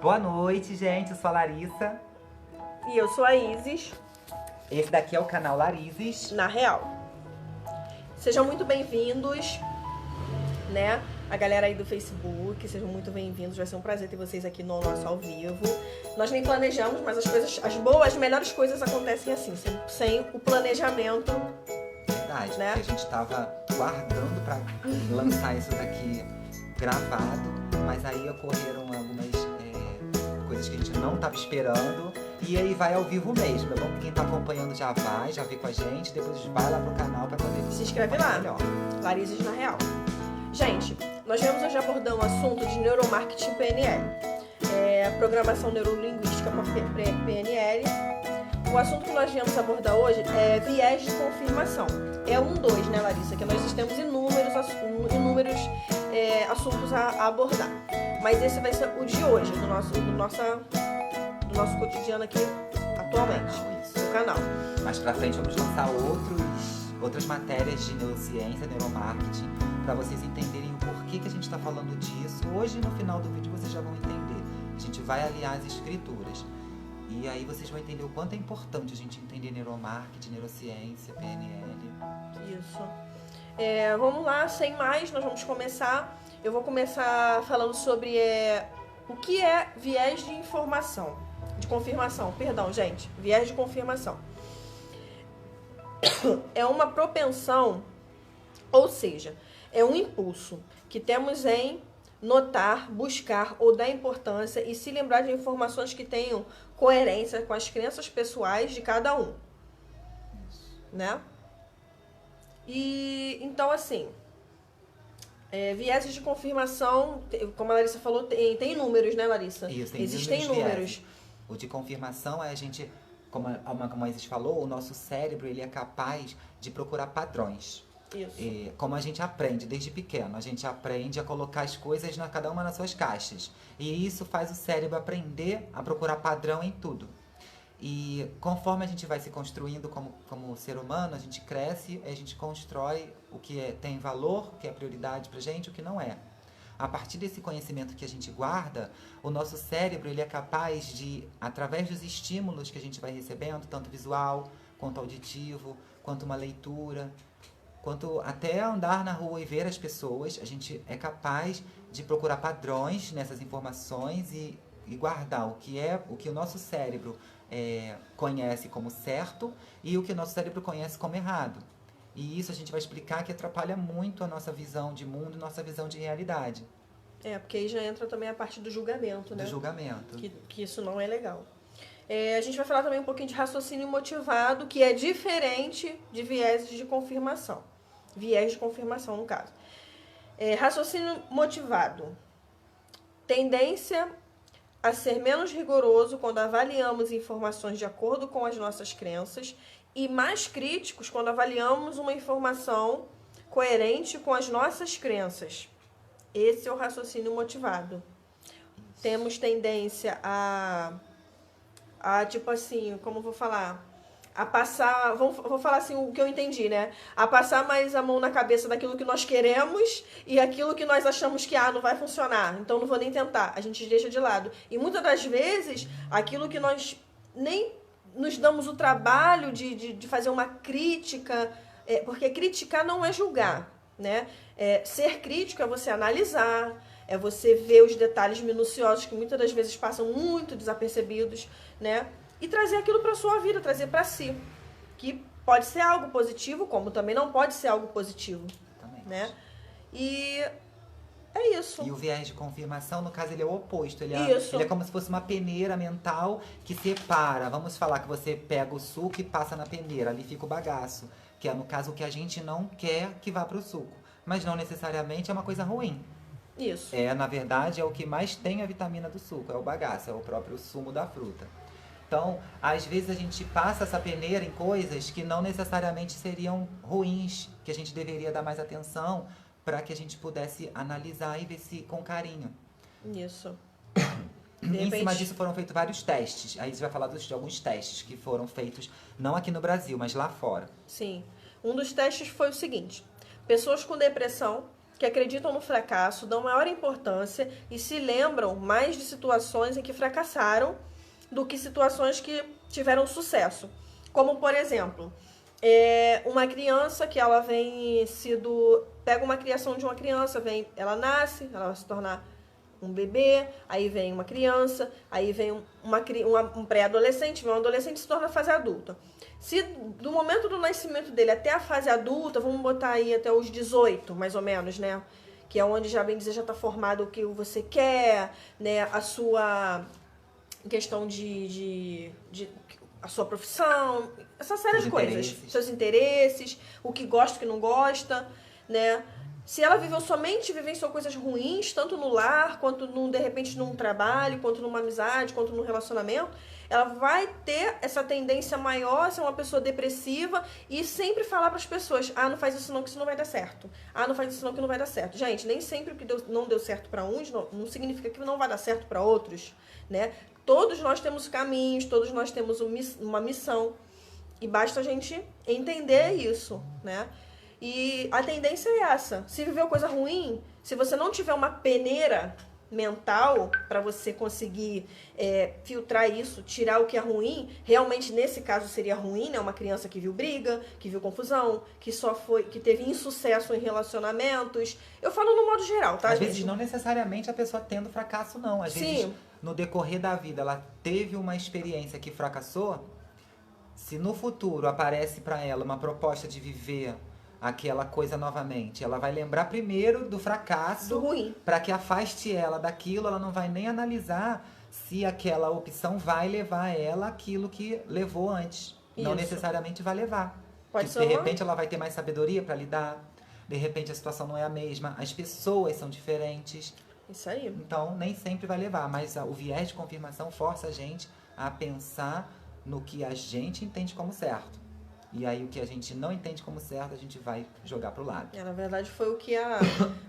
Boa noite, gente. Eu sou a Larissa. E eu sou a Isis. Esse daqui é o canal Larises. Na Real. Sejam muito bem-vindos, né? A galera aí do Facebook, sejam muito bem-vindos. Vai ser um prazer ter vocês aqui no nosso ao vivo. Nós nem planejamos, mas as melhores coisas acontecem assim, sem o planejamento. Verdade, né? Porque a gente tava guardando pra lançar isso daqui gravado, mas aí ocorreram algumas coisas que a gente não tava esperando. E aí vai ao vivo mesmo. É bom que quem tá acompanhando já vê com a gente, depois vai lá pro canal pra poder Se inscreve lá, melhor. Larises na Real. Gente, nós viemos hoje abordar um assunto de neuromarketing PNL. Programação neurolinguística para PNL. O assunto que nós viemos abordar hoje é viés de confirmação. É 2, né, Larissa? Que nós temos inúmeros assuntos a abordar. Mas esse vai ser o de hoje, do nosso cotidiano aqui atualmente, no canal. Mais pra frente vamos lançar outras matérias de neurociência, neuromarketing, para vocês entenderem o porquê que a gente está falando disso. Hoje, no final do vídeo, vocês já vão entender. A gente vai aliar as escrituras. E aí vocês vão entender o quanto é importante a gente entender neuromarketing, neurociência, PNL. Isso. Vamos lá, sem mais, nós vamos começar. Eu vou começar falando sobre o que é viés de informação. De confirmação, perdão, gente. Viés de confirmação. É uma propensão, ou seja, é um impulso que temos em notar, buscar ou dar importância e se lembrar de informações que tenham coerência com as crenças pessoais de cada um. Né? E então, assim, viéses de confirmação, como a Larissa falou, tem números, né, Larissa? Isso, existem números. O de confirmação é a gente, como a Isis falou, o nosso cérebro ele é capaz de procurar padrões. Isso. Como a gente aprende desde pequeno, a gente aprende a colocar as coisas cada uma nas suas caixas. E isso faz o cérebro aprender a procurar padrão em tudo. E conforme a gente vai se construindo como ser humano, a gente cresce, a gente constrói o que tem valor, o que é prioridade pra gente, o que não é. A partir desse conhecimento que a gente guarda, o nosso cérebro ele é capaz de, através dos estímulos que a gente vai recebendo, tanto visual, quanto auditivo, quanto uma leitura, quanto até andar na rua e ver as pessoas, a gente é capaz de procurar padrões nessas informações e guardar o que o nosso cérebro conhece como certo e o que o nosso cérebro conhece como errado. E isso a gente vai explicar que atrapalha muito a nossa visão de mundo, nossa visão de realidade. Porque aí já entra também a parte do julgamento, né? Do julgamento. Que isso não é legal. A gente vai falar também um pouquinho de raciocínio motivado, que é diferente de viés de confirmação. Viés de confirmação, no caso. Raciocínio motivado. Tendência a ser menos rigoroso quando avaliamos informações de acordo com as nossas crenças e mais críticos quando avaliamos uma informação coerente com as nossas crenças. Esse é o raciocínio motivado. Temos tendência a tipo assim, como eu vou falar? A passar, vou falar assim o que eu entendi, né? A passar mais a mão na cabeça daquilo que nós queremos e aquilo que nós achamos que não vai funcionar, então não vou nem tentar, a gente deixa de lado. E muitas das vezes, aquilo que nós nem nos damos o trabalho de fazer uma crítica, porque criticar não é julgar, né? Ser crítico é você analisar, é você ver os detalhes minuciosos que muitas das vezes passam muito desapercebidos, né? E trazer aquilo para sua vida, trazer para si. Que pode ser algo positivo, como também não pode ser algo positivo. Exatamente. Né? E é isso. E o viés de confirmação, no caso, ele é o oposto. Ele Isso. é como se fosse uma peneira mental que separa. Vamos falar que você pega o suco e passa na peneira. Ali fica o bagaço. Que é, no caso, o que a gente não quer que vá para o suco. Mas não necessariamente é uma coisa ruim. Isso. Na verdade, é o que mais tem a vitamina do suco. É o bagaço, é o próprio sumo da fruta. Então, às vezes a gente passa essa peneira em coisas que não necessariamente seriam ruins, que a gente deveria dar mais atenção para que a gente pudesse analisar e ver se com carinho. Isso. Em cima disso foram feitos vários testes. Aí a gente vai falar de alguns testes que foram feitos, não aqui no Brasil, mas lá fora. Sim. Um dos testes foi o seguinte. Pessoas com depressão que acreditam no fracasso dão maior importância e se lembram mais de situações em que fracassaram do que situações que tiveram sucesso. Como, por exemplo, uma criança que ela vem sido... Pega uma criação de uma criança, ela nasce, ela vai se tornar um bebê, aí vem uma criança, aí vem um pré-adolescente, vem um adolescente e se torna fase adulta. Se do momento do nascimento dele até a fase adulta, vamos botar aí até os 18, mais ou menos, né? Que é onde, já bem dizer, já está formado o que você quer, né? A sua questão a sua profissão, essa série de coisas. Seus interesses, o que gosta, o que não gosta, né? Se ela vivenciou coisas ruins, tanto no lar, quanto de repente num trabalho, quanto numa amizade, quanto num relacionamento, ela vai ter essa tendência maior a ser uma pessoa depressiva e sempre falar para as pessoas: ah, não faz isso não, que isso não vai dar certo. Ah, não faz isso não, que não vai dar certo. Gente, nem sempre o que não deu certo para uns não significa que não vai dar certo para outros, né? Todos nós temos caminhos, todos nós temos uma missão e basta a gente entender isso, né? E a tendência é essa. Se viveu coisa ruim, se você não tiver uma peneira mental para você conseguir filtrar isso, tirar o que é ruim, realmente nesse caso seria ruim, né? Uma criança que viu briga, que viu confusão, que teve insucesso em relacionamentos. Eu falo no modo geral, tá, Às gente? vezes não necessariamente a pessoa tendo fracasso, não. Às vezes, no decorrer da vida, ela teve uma experiência que fracassou. Se no futuro aparece para ela uma proposta de viver aquela coisa novamente, ela vai lembrar primeiro do fracasso, do ruim, para que afaste ela daquilo. Ela não vai nem analisar se aquela opção vai levar ela aquilo que levou antes. Isso. Não necessariamente vai levar. Pode ser de repente ela vai ter mais sabedoria para lidar, de repente a situação não é a mesma, as pessoas são diferentes. Isso aí. Então nem sempre vai levar, mas o viés de confirmação força a gente a pensar no que a gente entende como certo. E aí o que a gente não entende como certo, a gente vai jogar pro lado. Na verdade, foi o que a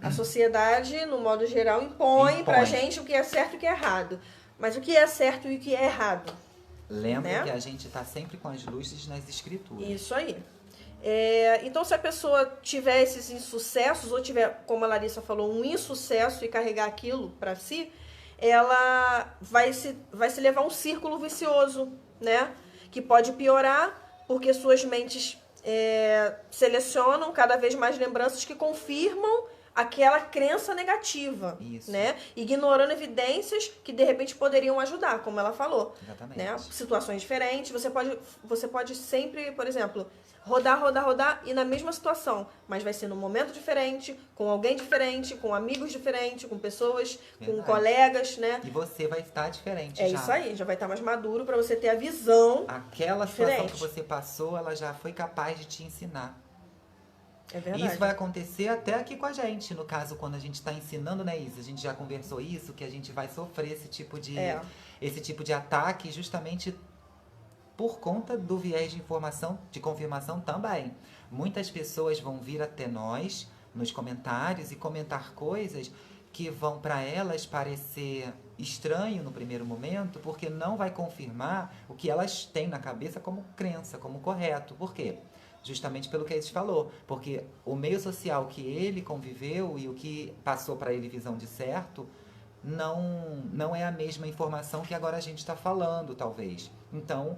sociedade, no modo geral, impõe pra gente o que é certo e o que é errado. Mas o que é certo e o que é errado? Lembra, né? Que a gente tá sempre com as luzes nas escrituras. Isso aí. Então, se a pessoa tiver esses insucessos, ou tiver, como a Larissa falou, um insucesso e carregar aquilo pra si, ela vai se levar a um círculo vicioso, né? Que pode piorar, porque suas mentes selecionam cada vez mais lembranças que confirmam aquela crença negativa. Isso. Né? Ignorando evidências que de repente poderiam ajudar, como ela falou. Exatamente. Né? Situações diferentes, você pode sempre, por exemplo, rodar e na mesma situação, mas vai ser num momento diferente, com alguém diferente, com amigos diferentes, com pessoas, com colegas, né? E você vai estar diferente já. É isso aí, já vai estar mais maduro para você ter a visão. Aquela situação que você passou, ela já foi capaz de te ensinar. É verdade. Isso vai acontecer até aqui com a gente. No caso, quando a gente está ensinando, né, Isa? A gente já conversou isso, que a gente vai sofrer esse tipo de ataque justamente por conta do viés de informação, de confirmação também. Muitas pessoas vão vir até nós nos comentários e comentar coisas que vão para elas parecer estranho no primeiro momento, porque não vai confirmar o que elas têm na cabeça como crença, como correto. Por quê? Justamente pelo que a Isis falou. Porque o meio social que ele conviveu e o que passou para ele visão de certo não é a mesma informação que agora a gente está falando, talvez. Então,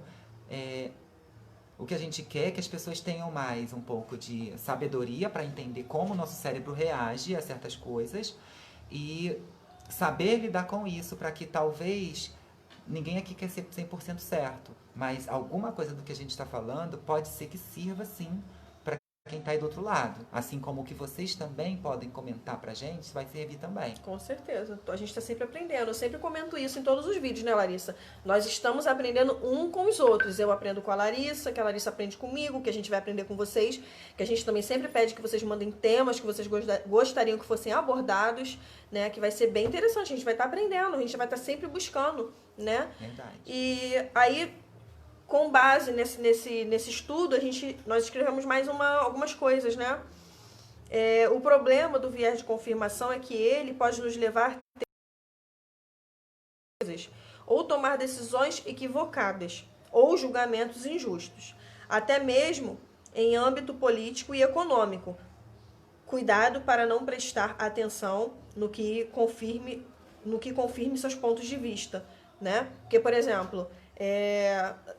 o que a gente quer é que as pessoas tenham mais um pouco de sabedoria para entender como o nosso cérebro reage a certas coisas e saber lidar com isso para que talvez ninguém aqui quer ser 100% certo, mas alguma coisa do que a gente está falando pode ser que sirva sim para quem está aí do outro lado. Assim como o que vocês também podem comentar pra gente, isso vai servir também. Com certeza. A gente está sempre aprendendo. Eu sempre comento isso em todos os vídeos, né, Larissa? Nós estamos aprendendo um com os outros. Eu aprendo com a Larissa, que a Larissa aprende comigo, que a gente vai aprender com vocês, que a gente também sempre pede que vocês mandem temas que vocês gostariam que fossem abordados, né? Que vai ser bem interessante. A gente vai estar aprendendo, a gente vai estar sempre buscando, né? Verdade. E aí, com base nesse estudo, nós escrevemos mais algumas coisas, né? O problema do viés de confirmação é que ele pode nos levar a ter coisas, ou tomar decisões equivocadas, ou julgamentos injustos, até mesmo em âmbito político e econômico. cuidado para não prestar atenção no que confirme seus pontos de vista, né? Porque, por exemplo,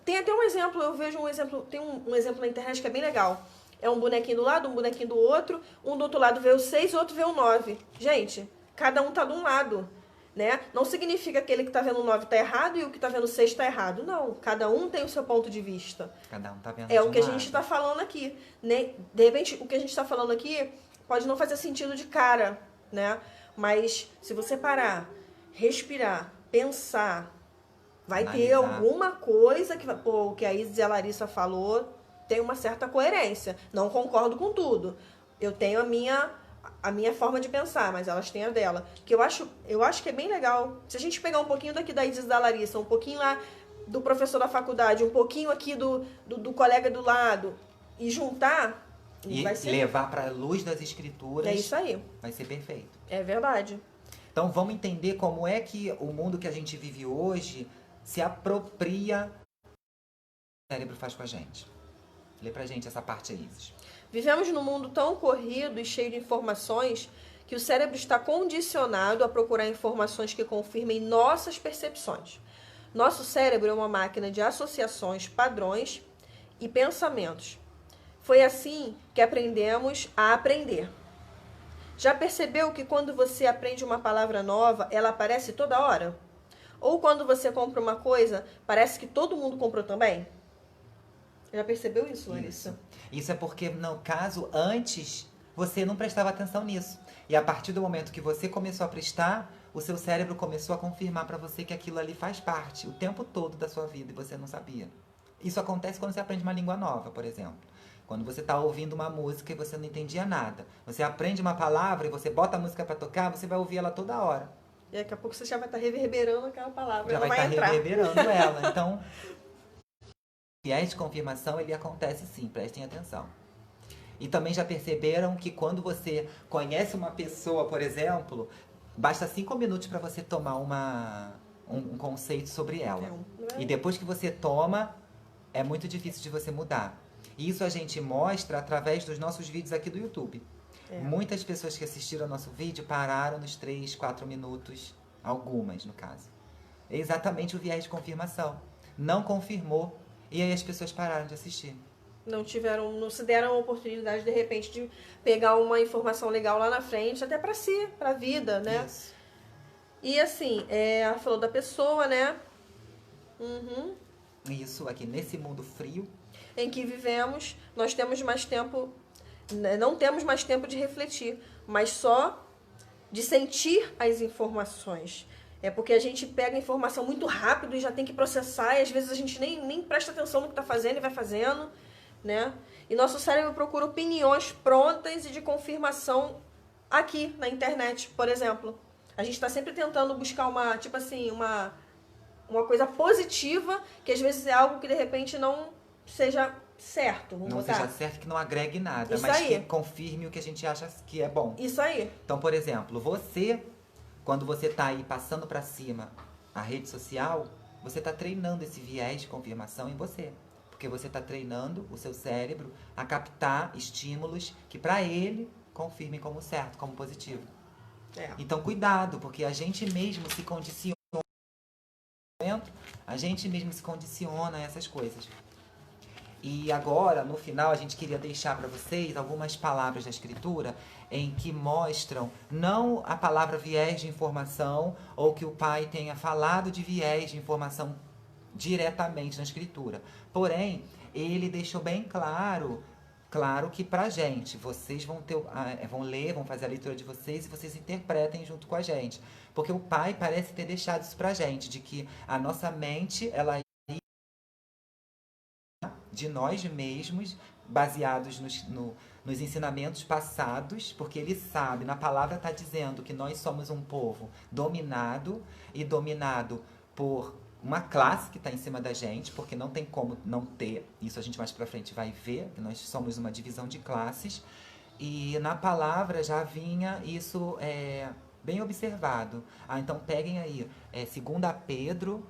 tem até um exemplo, eu vejo um exemplo, tem um exemplo na internet que é bem legal. É um bonequinho do lado, um bonequinho do outro, um do outro lado vê o 6, o outro vê o 9. Gente, cada um tá de um lado, né? Não significa que aquele que tá vendo o 9 tá errado e o que tá vendo o 6 tá errado. Não, cada um tem o seu ponto de vista. Cada um tá vendo É de o um que a lado. gente tá falando aqui, né? De repente, o que a gente tá falando aqui pode não fazer sentido de cara, né? Mas se você parar, respirar, pensar, vai ter Analisar. alguma coisa que, o que a Isis e a Larissa falou tem uma certa coerência. Não concordo com tudo. Eu tenho a minha forma de pensar, mas elas têm a dela. Que eu acho que é bem legal. Se a gente pegar um pouquinho daqui da Isis e da Larissa, um pouquinho lá do professor da faculdade, um pouquinho aqui do colega do lado, e juntar, E vai ser... levar para a luz das escrituras. É isso aí. Vai ser perfeito. É verdade. Então vamos entender como é que o mundo que a gente vive hoje se apropria do que o cérebro faz com a gente. Lê pra gente essa parte aí, Isis. Vivemos num mundo tão corrido e cheio de informações que o cérebro está condicionado a procurar informações que confirmem nossas percepções. Nosso cérebro é uma máquina de associações, padrões e pensamentos. Foi assim que aprendemos a aprender. Já percebeu que quando você aprende uma palavra nova, ela aparece toda hora? Ou quando você compra uma coisa, parece que todo mundo comprou também? Já percebeu isso, Larissa? Isso é porque, no caso, antes você não prestava atenção nisso. E a partir do momento que você começou a prestar, o seu cérebro começou a confirmar para você que aquilo ali faz parte o tempo todo da sua vida e você não sabia. Isso acontece quando você aprende uma língua nova, por exemplo. Quando você está ouvindo uma música e você não entendia nada. Você aprende uma palavra e você bota a música para tocar, você vai ouvir ela toda hora. E daqui a pouco você já vai estar reverberando aquela palavra. Já ela vai estar entrar. reverberando ela. Então, viés de confirmação, ele acontece sim, prestem atenção. E também já perceberam que quando você conhece uma pessoa, por exemplo, basta 5 minutos para você tomar um conceito sobre ela. E depois que você toma, é muito difícil de você mudar. E isso a gente mostra através dos nossos vídeos aqui do YouTube. Muitas pessoas que assistiram ao nosso vídeo pararam nos 3, 4 minutos, algumas no caso. É exatamente o viés de confirmação. Não confirmou, e aí as pessoas pararam de assistir. Não se deram a oportunidade, de repente, de pegar uma informação legal lá na frente, até para si, para a vida, né? Isso. E assim, ela falou da pessoa, né? Uhum. Isso, aqui nesse mundo frio. Em que vivemos, nós temos mais tempo, não temos mais tempo de refletir, mas só de sentir as informações. É porque a gente pega a informação muito rápido e já tem que processar, e às vezes a gente nem presta atenção no que está fazendo e vai fazendo, né? E nosso cérebro procura opiniões prontas e de confirmação aqui na internet, por exemplo. A gente está sempre tentando buscar uma coisa positiva, que às vezes é algo que de repente não seja certo. Não seja certo, que não agregue nada, Isso mas aí. que confirme o que a gente acha que é bom. Isso aí. Então, por exemplo, você, quando você está aí passando para cima a rede social, você está treinando esse viés de confirmação em você. Porque você está treinando o seu cérebro a captar estímulos que para ele confirmem como certo, como positivo. Então, cuidado, porque a gente mesmo se condiciona. A gente mesmo se condiciona a essas coisas. E agora, no final, a gente queria deixar para vocês algumas palavras da Escritura em que mostram não a palavra viés de informação ou que o pai tenha falado de viés de informação diretamente na Escritura. Porém, ele deixou bem claro que pra gente, vocês vão ler, vão fazer a leitura de vocês e vocês interpretem junto com a gente. Porque o pai parece ter deixado isso pra gente, de que a nossa mente, ela de nós mesmos, baseados nos ensinamentos passados, porque ele sabe, na palavra está dizendo que nós somos um povo dominado e dominado por uma classe que está em cima da gente, porque não tem como não ter, isso a gente mais pra frente vai ver, que nós somos uma divisão de classes, e na palavra já vinha isso bem observado. Então peguem aí, 2 Pedro,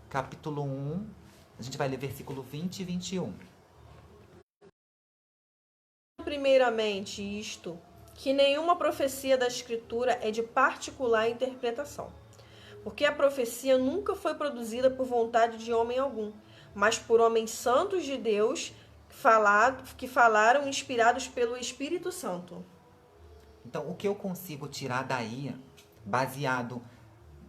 capítulo 1, a gente vai ler versículo 20 e 21. Primeiramente isto, que nenhuma profecia da Escritura é de particular interpretação, porque a profecia nunca foi produzida por vontade de homem algum, mas por homens santos de Deus que falaram inspirados pelo Espírito Santo. Então, o que eu consigo tirar daí, baseado...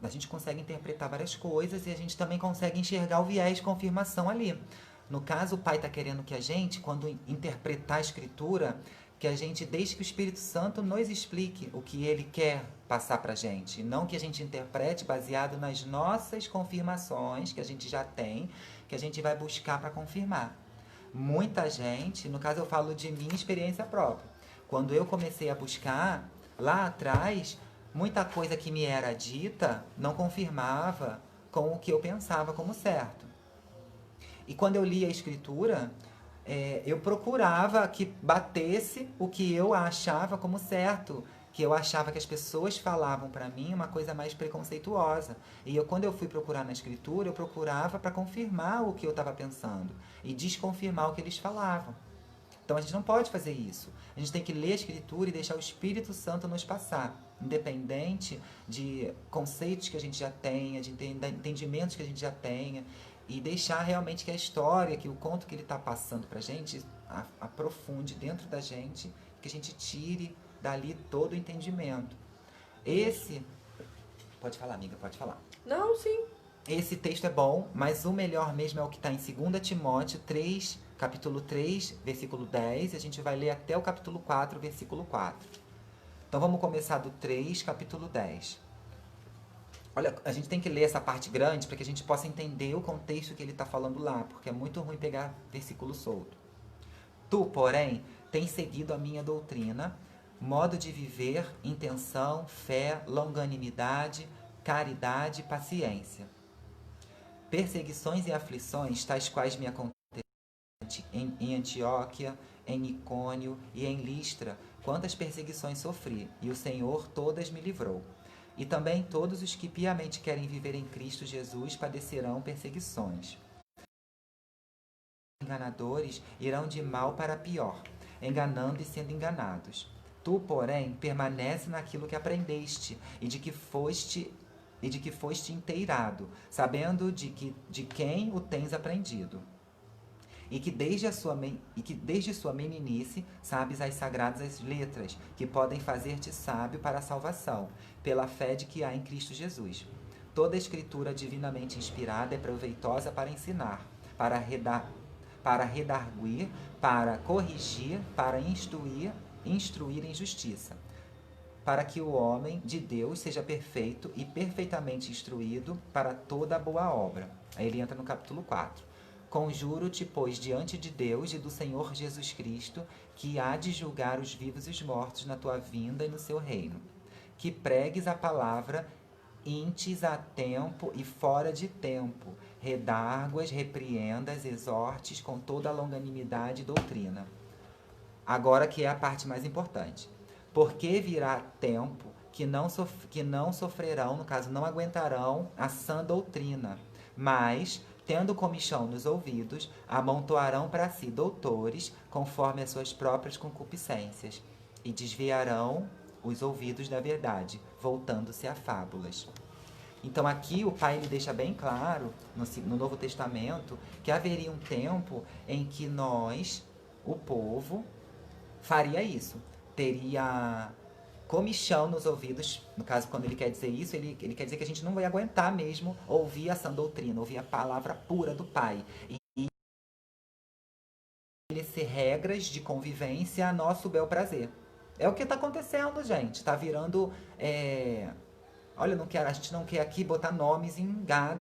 A gente consegue interpretar várias coisas e a gente também consegue enxergar o viés de confirmação ali. No caso, o pai está querendo que a gente, quando interpretar a escritura, que a gente deixe que o Espírito Santo nos explique o que ele quer passar para a gente. Não que a gente interprete baseado nas nossas confirmações, que a gente já tem, que a gente vai buscar para confirmar. Muita gente, no caso eu falo de minha experiência própria. Quando eu comecei a buscar, lá atrás, muita coisa que me era dita não confirmava com o que eu pensava como certo. E quando eu lia a escritura, eu procurava que batesse o que eu achava como certo, que eu achava que as pessoas falavam para mim uma coisa mais preconceituosa. E quando eu fui procurar na escritura, eu procurava para confirmar o que eu estava pensando e desconfirmar o que eles falavam. Então a gente não pode fazer isso. A gente tem que ler a escritura e deixar o Espírito Santo nos passar, independente de conceitos que a gente já tenha, de entendimentos que a gente já tenha, e deixar realmente que a história, que o conto que ele está passando para a gente, aprofunde dentro da gente, que a gente tire dali todo o entendimento. Pode falar, amiga, pode falar. Não, sim. Esse texto é bom, mas o melhor mesmo é o que está em 2 Timóteo 3, capítulo 3, versículo 10, e a gente vai ler até o capítulo 4, versículo 4. Então vamos começar do 3, capítulo 10. Olha, a gente tem que ler essa parte grande para que a gente possa entender o contexto que ele está falando lá, porque é muito ruim pegar versículo solto. Tu, porém, tens seguido a minha doutrina, modo de viver, intenção, fé, longanimidade, caridade e paciência. Perseguições e aflições, tais quais me aconteceram em Antioquia, em Icônio e em Listra, quantas perseguições sofri, e o Senhor todas me livrou. E também todos os que piamente querem viver em Cristo Jesus padecerão perseguições. Enganadores irão de mal para pior, enganando e sendo enganados. Tu, porém, permanece naquilo que aprendeste e de que foste inteirado, sabendo de quem o tens aprendido. E que desde sua meninice sabes as sagradas letras, que podem fazer-te sábio para a salvação, pela fé de que há em Cristo Jesus. Toda a escritura divinamente inspirada é proveitosa para ensinar, para redarguir, para corrigir, para instruir em justiça, para que o homem de Deus seja perfeito e perfeitamente instruído para toda a boa obra. Aí ele entra no capítulo 4. Conjuro-te, pois, diante de Deus e do Senhor Jesus Cristo, que há de julgar os vivos e os mortos na tua vinda e no seu reino, que pregues a palavra intes a tempo e fora de tempo, redarguas, repreendas, exortes com toda a longanimidade e doutrina. Agora que é a parte mais importante. Porque virá tempo que não sofrerão, no caso, não aguentarão a sã doutrina, mas, tendo comichão nos ouvidos, amontoarão para si doutores, conforme as suas próprias concupiscências, e desviarão os ouvidos da verdade, voltando-se a fábulas. Então aqui o pai ele deixa bem claro, no Novo Testamento, que haveria um tempo em que nós, o povo, faria isso. Teria comichão nos ouvidos, no caso, quando ele quer dizer isso, ele quer dizer que a gente não vai aguentar mesmo ouvir a sã doutrina, ouvir a palavra pura do Pai. E estabelecer regras de convivência a nosso bel prazer. É o que está acontecendo, gente. Está virando... Olha, a gente não quer aqui botar nomes em gado,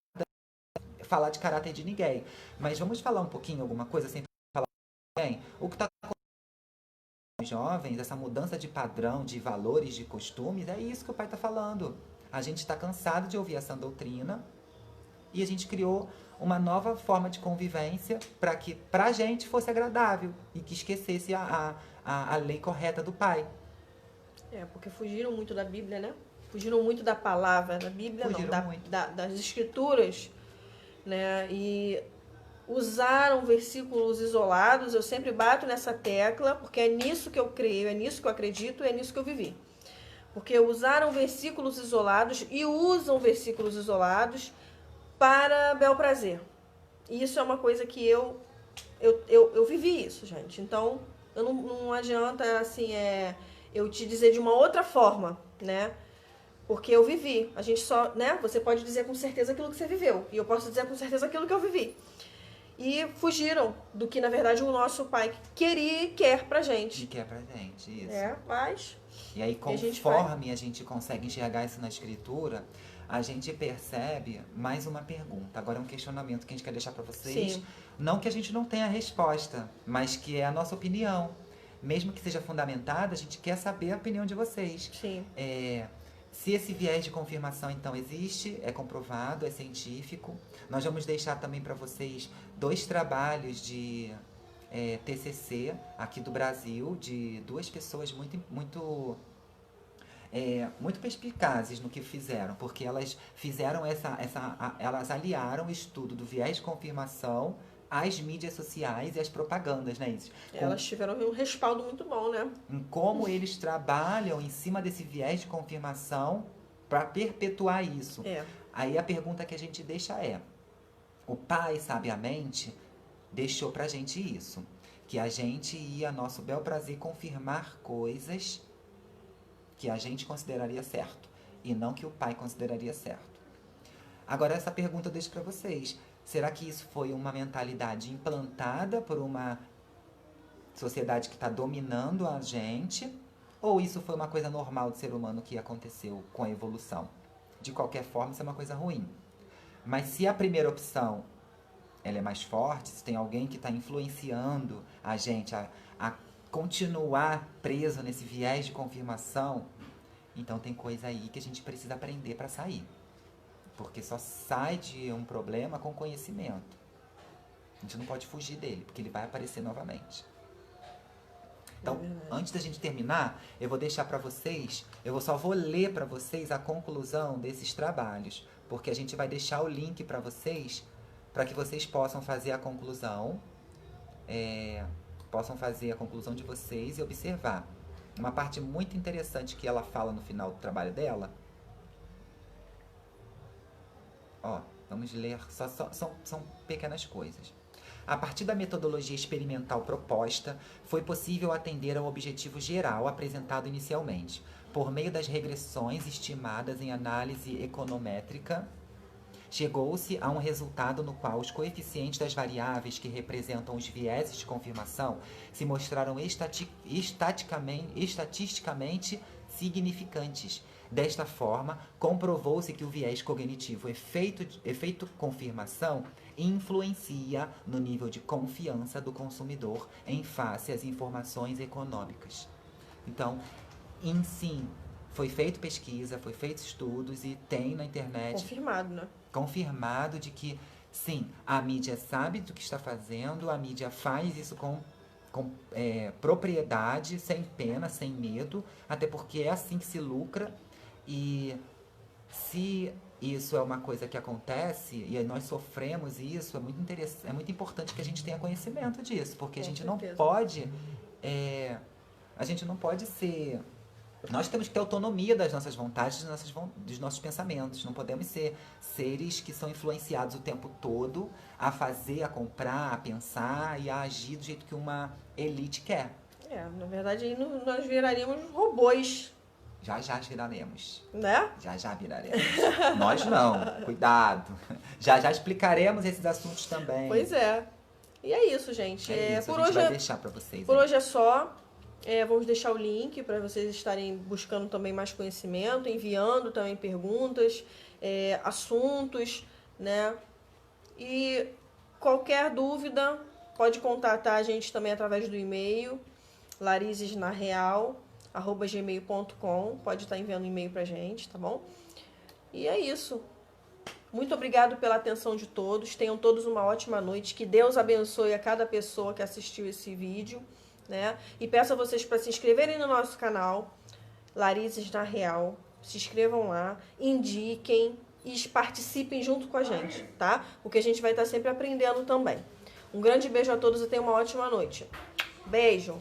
falar de caráter de ninguém. Mas vamos falar um pouquinho, alguma coisa, sem falar de ninguém? O que está jovens, essa mudança de padrão, de valores, de costumes, é isso que o pai está falando. A gente está cansado de ouvir essa doutrina e a gente criou uma nova forma de convivência para que para a gente fosse agradável e que esquecesse a lei correta do pai. Porque fugiram muito da Bíblia, né? Fugiram muito da palavra, da Bíblia, Fugiram muito. Das escrituras, né? E usaram versículos isolados, eu sempre bato nessa tecla, porque é nisso que eu creio, é nisso que eu acredito, é nisso que eu vivi. Porque usaram versículos isolados e usam versículos isolados para bel prazer. E isso é uma coisa que eu vivi isso, gente. Então, não adianta, assim, eu te dizer de uma outra forma, né? Porque eu vivi. A gente só, né? Você pode dizer com certeza aquilo que você viveu. E eu posso dizer com certeza aquilo que eu vivi. E fugiram do que, na verdade, o nosso pai queria e quer pra gente. E quer pra gente, isso. Mas... E aí, conforme a gente consegue enxergar isso na escritura, a gente percebe mais uma pergunta. Agora é um questionamento que a gente quer deixar para vocês. Sim. Não que a gente não tenha a resposta, mas que é a nossa opinião. Mesmo que seja fundamentada, a gente quer saber a opinião de vocês. Sim. Se esse viés de confirmação, então, existe, é comprovado, é científico. Nós vamos deixar também para vocês 2 trabalhos de TCC aqui do Brasil, de 2 pessoas muito perspicazes no que fizeram, porque elas fizeram elas aliaram o estudo do viés de confirmação às mídias sociais e às propagandas, né, Isis? Elas tiveram um respaldo muito bom, né? Em como eles trabalham em cima desse viés de confirmação para perpetuar isso. Aí a pergunta que a gente deixa é: o pai, sabiamente, deixou pra gente isso, que a gente ia, a nosso bel prazer, confirmar coisas que a gente consideraria certo, e não que o pai consideraria certo. Agora, essa pergunta eu deixo para vocês. Será que isso foi uma mentalidade implantada por uma sociedade que está dominando a gente? Ou isso foi uma coisa normal do ser humano que aconteceu com a evolução? De qualquer forma, isso é uma coisa ruim. Mas se a primeira opção ela é mais forte, se tem alguém que está influenciando a gente a continuar preso nesse viés de confirmação, então tem coisa aí que a gente precisa aprender para sair. Porque só sai de um problema com conhecimento. A gente não pode fugir dele, porque ele vai aparecer novamente. Então, antes da gente terminar, eu vou deixar para vocês, só vou ler para vocês a conclusão desses trabalhos, porque a gente vai deixar o link para vocês, para que vocês possam fazer a conclusão, de vocês e observar. Uma parte muito interessante que ela fala no final do trabalho dela. Vamos ler, são pequenas coisas. A partir da metodologia experimental proposta, foi possível atender ao objetivo geral apresentado inicialmente, por meio das regressões estimadas em análise econométrica. Chegou-se a um resultado no qual os coeficientes das variáveis que representam os vieses de confirmação se mostraram estatisticamente significantes. Desta forma, comprovou-se que o viés cognitivo efeito confirmação influencia no nível de confiança do consumidor em face às informações econômicas. Então, sim, foi feito pesquisa, foi feito estudos e tem na internet... Confirmado, né? Confirmado de que, sim, a mídia sabe do que está fazendo, a mídia faz isso com propriedade, sem pena, sem medo, até porque é assim que se lucra. E se isso é uma coisa que acontece e nós sofremos isso, é muito interessante, é muito importante que a gente tenha conhecimento disso, porque a gente não pode ser... Nós temos que ter autonomia das nossas vontades, dos nossos pensamentos. Não podemos ser seres que são influenciados o tempo todo a fazer, a comprar, a pensar e a agir do jeito que uma elite quer. Na verdade, aí nós viraríamos robôs. Já viraremos. Né? Já viraremos. Nós não, cuidado. Já explicaremos esses assuntos também. Pois é. E é isso, gente. Por hoje vai deixar para vocês. Por hoje é só. Vamos deixar o link para vocês estarem buscando também mais conhecimento, enviando também perguntas, assuntos, né? E qualquer dúvida, pode contatar a gente também através do e-mail, larizesnareal@gmail.com. Pode estar enviando e-mail pra gente, tá bom? E é isso. Muito obrigado pela atenção de todos. Tenham todos uma ótima noite. Que Deus abençoe a cada pessoa que assistiu esse vídeo, né? E peço a vocês para se inscreverem no nosso canal, Larizes na Real. Se inscrevam lá, indiquem, e participem junto com a gente, tá? Porque a gente vai estar sempre aprendendo também. Um grande beijo a todos e tenham uma ótima noite. Beijo!